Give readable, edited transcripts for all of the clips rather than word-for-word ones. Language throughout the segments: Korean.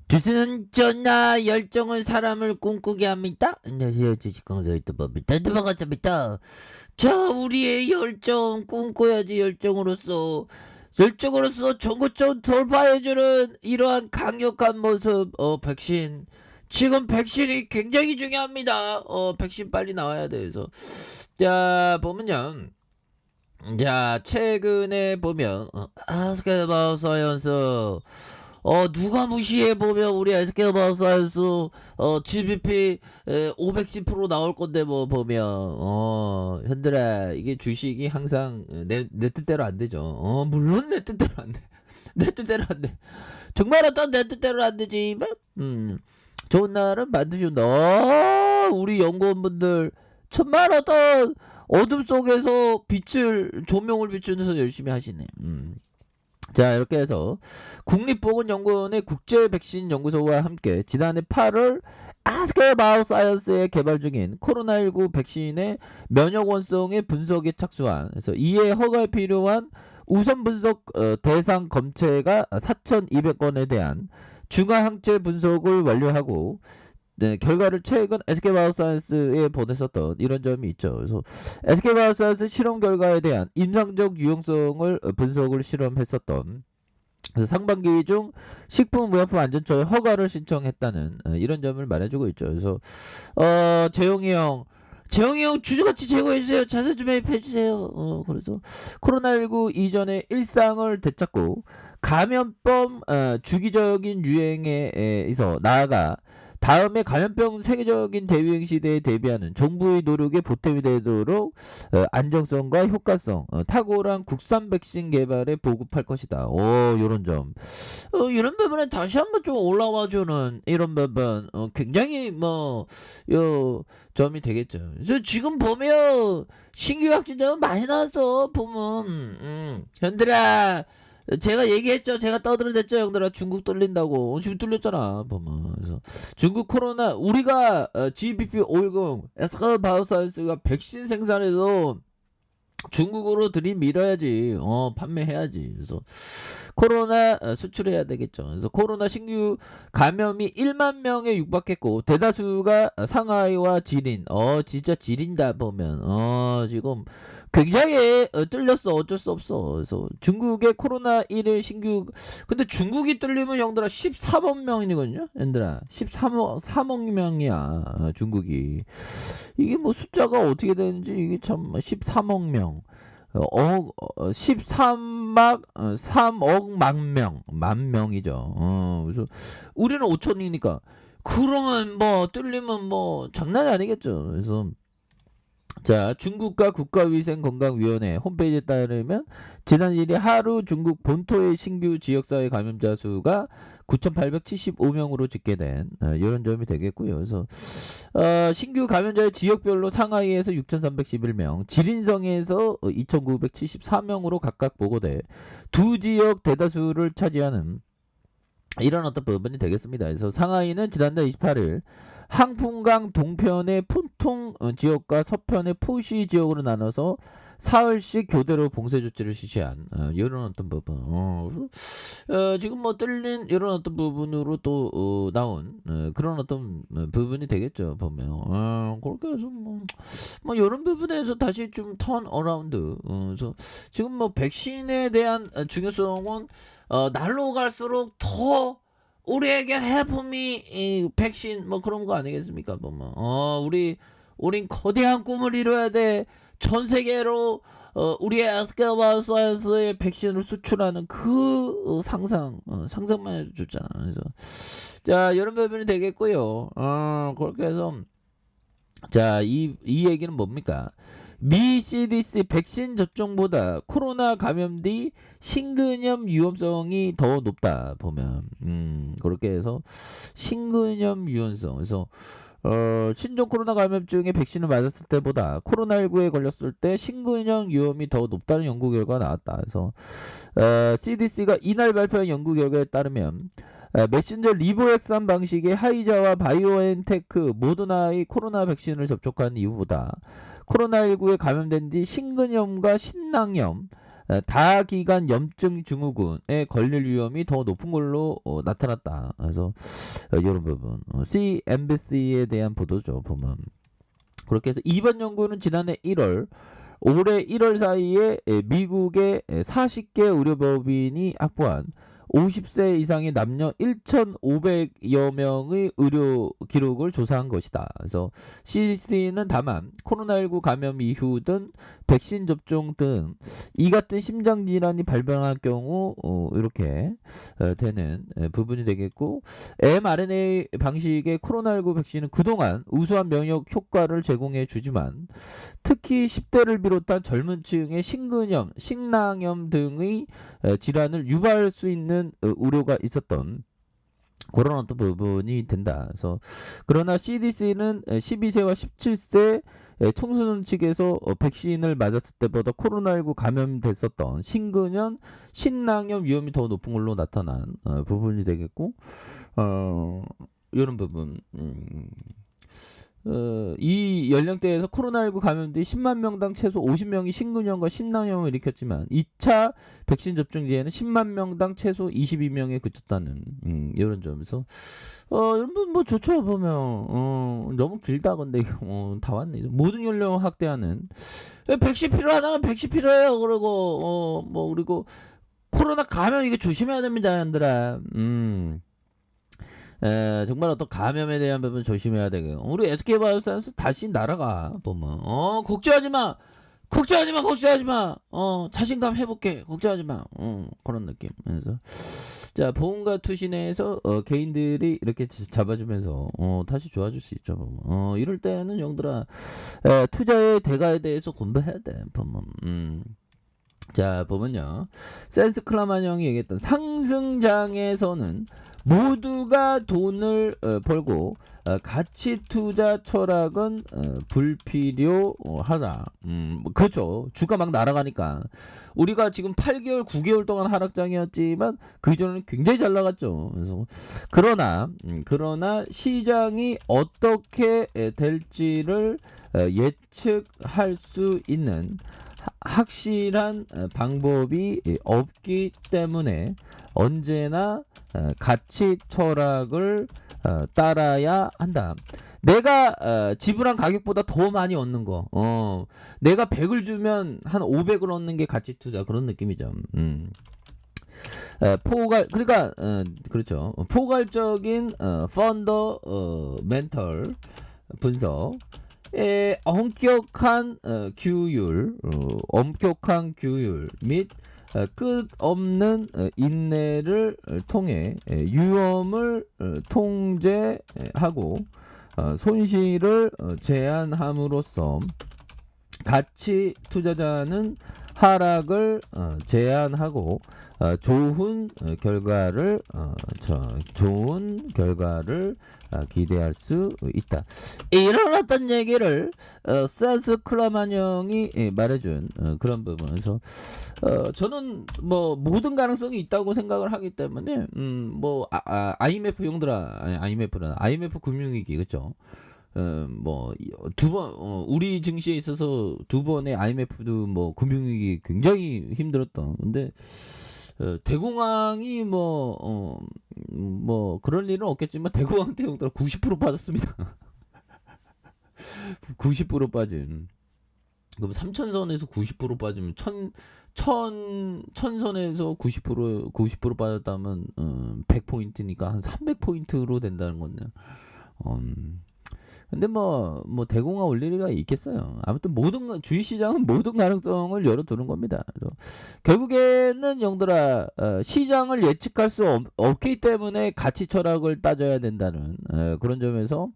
주선전나 열정은 사람을 꿈꾸게 합니다. 안녕하세요. 주식강사 유튜버입니다. 반갑습니다. 자, 우리의 열정 꿈꿔야지. 열정으로서 전고점 돌파해주는 이러한 강력한 모습. 백신. 지금 백신이 굉장히 중요합니다. 백신 빨리 나와야 돼서. 자, 보면요. 자, 최근에 보면 아스케바 사이언스 누가 무시해보면 우리 SK바 사이언스 GBP 510% 나올 건데 뭐 보면 현들아 이게 주식이 항상 내 뜻대로 안 되죠. 물론 내 뜻대로 안 돼. 내 뜻대로 안 돼. 정말 어떤 내 뜻대로 안 되지만 좋은 날은 반드시 온다. 우리 연구원분들 정말 어떤 어둠 속에서 조명을 비추면서 열심히 하시네. 자, 이렇게 해서 국립보건연구원의 국제백신연구소와 함께 지난해 8월 아스케 바이오사이언스에 개발 중인 코로나19 백신의 면역원성의 분석에 착수한, 그래서 이에 허가에 필요한 우선 분석 대상 검체가 4,200건에 대한 중화 항체 분석을 완료하고, 네, 결과를 최근 SK바이오사이언스에 보냈었던 이런 점이 있죠. 그래서 SK바이오사이언스 실험 결과에 대한 임상적 유용성을 분석을 실험했었던, 그래서 상반기 중 식품의약품안전처에 허가를 신청했다는 이런 점을 말해주고 있죠. 그래서 재용이 형 주주가치 제고해주세요. 자세 좀 해주세요. 그래서 코로나19 이전의 일상을 되찾고 감염병 주기적인 유행에서 나아가 다음에 감염병 세계적인 대유행 시대에 대비하는 정부의 노력에 보탬이 되도록 안정성과 효과성, 탁월한 국산 백신 개발에 보급할 것이다. 요런 점. 이런 부분에 다시 한번 좀 올라와주는 이런 부분, 굉장히 요 점이 되겠죠. 그래서 지금 보면 신규 확진자가 많이 나왔어. 보면, 현들아. 제가 얘기했죠. 제가 떠들어댔죠. 형들아. 중국 뚫린다고. 지금 뚫렸잖아. 보면. 그래서 중국 코로나, 우리가 GBP 510 에스카 바이오사이언스가 백신 생산해서 중국으로 들이밀어야지. 판매해야지. 그래서 코로나 수출해야 되겠죠. 그래서 코로나 신규 감염이 1만 명에 육박했고 대다수가 상하이와 지린. 진짜 지린다 보면. 지금 굉장히 뚫렸어. 어쩔 수 없어. 그래서 중국의 코로나1의 신규, 근데 중국이 뚫리면 형들아 13억 명이거든요. 얘들아 13억 명이야. 중국이. 이게 뭐 숫자가 어떻게 되는지 이게 참 13억 명. 13막 3억 만 명이죠. 그래서 우리는 5천이니까 그러면 뭐 뚫리면 뭐 장난이 아니겠죠. 그래서 자, 중국과 국가위생건강위원회 홈페이지에 따르면 지난 1일 하루 중국 본토의 신규 지역사회 감염자 수가 9,875명으로 집계된 이런 점이 되겠고요. 그래서 신규 감염자의 지역별로 상하이에서 6,311명, 지린성에서 2,974명으로 각각 보고돼 두 지역 대다수를 차지하는 이런 어떤 부분이 되겠습니다. 그래서 상하이는 지난달 28일 항풍강 동편의 푼통 지역과 서편의 푸시 지역으로 나눠서 사흘씩 교대로 봉쇄 조치를 실시한 이런 어떤 부분. 지금 뭐 뚫린 이런 어떤 부분으로 또 나온 그런 어떤 부분이 되겠죠. 보면 그렇게 해서 뭐 이런 부분에서 다시 좀 턴 어라운드. 그래서 지금 뭐 백신에 대한 중요성은 날로 갈수록 더 우리에게 해품이 백신 뭐 그런 거 아니겠습니까? 보면 우린 거대한 꿈을 이뤄야 돼. 전 세계로 우리의 아스케바 사이언스의 백신을 수출하는 그 상상만 해도 좋잖아. 그래서 자, 이런 부분이 되겠고요. 그렇게 해서 자, 이 얘기는 뭡니까? 미 CDC 백신 접종보다 코로나 감염 뒤 신근염 위험성이 더 높다 보면 그렇게 해서 신근염 위험성, 그래서 신종 코로나 감염증에 백신을 맞았을 때보다 코로나19에 걸렸을 때 신근염 위험이 더 높다는 연구 결과가 나왔다. 그래서 CDC가 이날 발표한 연구 결과에 따르면 메신저 리보엑산 방식의 화이자와 바이오엔테크 모더나의 코로나 백신을 접촉한 이후보다 코로나19에 감염된 뒤 신근염과 신낭염, 다기관 염증 증후군에 걸릴 위험이 더 높은 걸로 나타났다. 그래서 이런 부분 CNBC에 대한 보도죠. 보면 그렇게 해서 이번 연구는 지난해 1월 올해 1월 사이에 미국의 40개 의료법인이 확보한 50세 이상의 남녀 1,500여 명의 의료 기록을 조사한 것이다. 그래서 CDC는 다만 코로나19 감염 이후든 백신 접종 등 이 같은 심장 질환이 발병할 경우 이렇게 되는 부분이 되겠고, mRNA 방식의 코로나19 백신은 그동안 우수한 면역 효과를 제공해 주지만 특히 10대를 비롯한 젊은 층의 심근염, 심낭염 등의 질환을 유발할 수 있는 우려가 있었던 그런 어떤 부분이 된다. 그래서 그러나 CDC는 12세와 17세 청소년 측에서 백신을 맞았을 때보다 코로나19 감염됐었던 심근염, 심낭염 위험이 더 높은 걸로 나타난 부분이 되겠고, 이런 부분. 이 연령대에서 코로나19 감염된 10만 명당 최소 50명이 심근염과 심낭염을 일으켰지만 2차 백신 접종 뒤에는 10만 명당 최소 22명에 그쳤다는 이런 점에서 이런 부분 뭐 좋죠. 보면 너무 길다. 근데 다 왔네. 모든 연령을 확대하는 백신 필요하다면 백신 필요해요. 그리고 그리고 코로나 감염 이거 조심해야 됩니다, 여러분들아. 정말 어떤 감염에 대한 부분 조심해야 되고요. 우리 SK바이오사이언스 다시 날아가 보면 걱정하지 마. 자신감 회복해. 걱정하지 마. 그런 느낌. 그래서 자, 보험과 투신에서 개인들이 이렇게 잡아주면서 다시 좋아질 수 있죠. 이럴 때는 영들아 투자의 대가에 대해서 공부해야 돼. 보면 자, 보면요. 센스 클라만 형이 얘기했던 상승장에서는 모두가 돈을 벌고 가치 투자 철학은 불필요하다. 그렇죠. 주가 막 날아가니까. 우리가 지금 8개월, 9개월 동안 하락장이었지만 그 전에는 굉장히 잘 나갔죠. 그래서 그러나 시장이 어떻게 될지를 예측할 수 있는 확실한 방법이 없기 때문에 언제나 가치 철학을 따라야 한다. 내가 지불한 가격보다 더 많이 얻는 거. 내가 100을 주면 한 500을 얻는 게 가치 투자, 그런 느낌이죠. 그러니까 그렇죠. 포괄적인 펀더멘털 분석, 엄격한 규율 및 끝없는 인내를 통해 위험을 통제하고 손실을 제한함으로써 가치 투자자는 하락을 제한하고 좋은 결과를 기대할 수 있다. 이런 어떤 얘기를 센스 클라만 형이 말해준 그런 부분에서 저는 뭐 모든 가능성이 있다고 생각을 하기 때문에 IMF 용들아, IMF 금융위기, 그렇죠? 우리 증시에 있어서 두 번의 IMF도 뭐 금융위기 굉장히 힘들었던. 근데 대공황이 그럴 일은 없겠지만 대공황 때 형들 90% 빠졌습니다. 90% 빠진. 그럼 3천선에서 90% 빠지면 1000선에서 90% 빠졌다면 100포인트니까 한 300포인트로 된다는 건데. 근데 대공황 올 일이 있겠어요. 아무튼 주식시장은 모든 가능성을 열어두는 겁니다. 그래서 결국에는 영들아 시장을 예측할 수 없기 때문에 가치 철학을 따져야 된다는 그런 점에서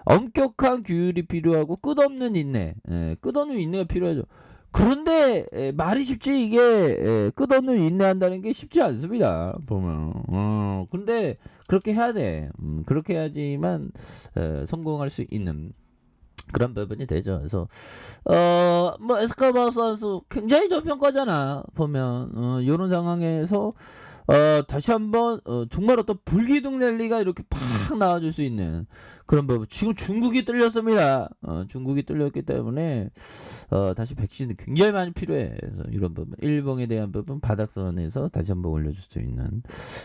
엄격한 규율이 필요하고 끝없는 인내가 필요하죠. 그런데 말이 쉽지, 이게 끝없는 인내한다는 게 쉽지 않습니다. 보면 근데 그렇게 해야 돼. 그렇게 해야지만 성공할 수 있는 그런 부분이 되죠. 그래서 에스카바 선수 굉장히 저평가잖아. 보면 이런 상황에서 다시 한번 정말 어떤 불기둥 랠리가 이렇게 팍 나와줄 수 있는 그런 부분. 지금 중국이 뚫렸습니다. 중국이 뚫렸기 때문에 다시 백신이 굉장히 많이 필요해. 그래서 이런 부분, 일봉에 대한 부분 바닥선에서 다시 한번 올려줄 수 있는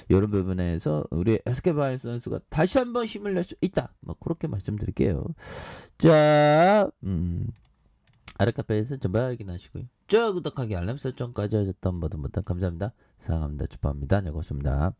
이런 부분에서 우리 SK바이오 선수가 다시 한번 힘을 낼 수 있다. 뭐 그렇게 말씀드릴게요. 자, 아랫카페에서 전부 확인하시고요. 구독하기 알람 설정까지 하셨던 모든 감사합니다. 사랑합니다. 축하합니다. 네, 고맙습니다.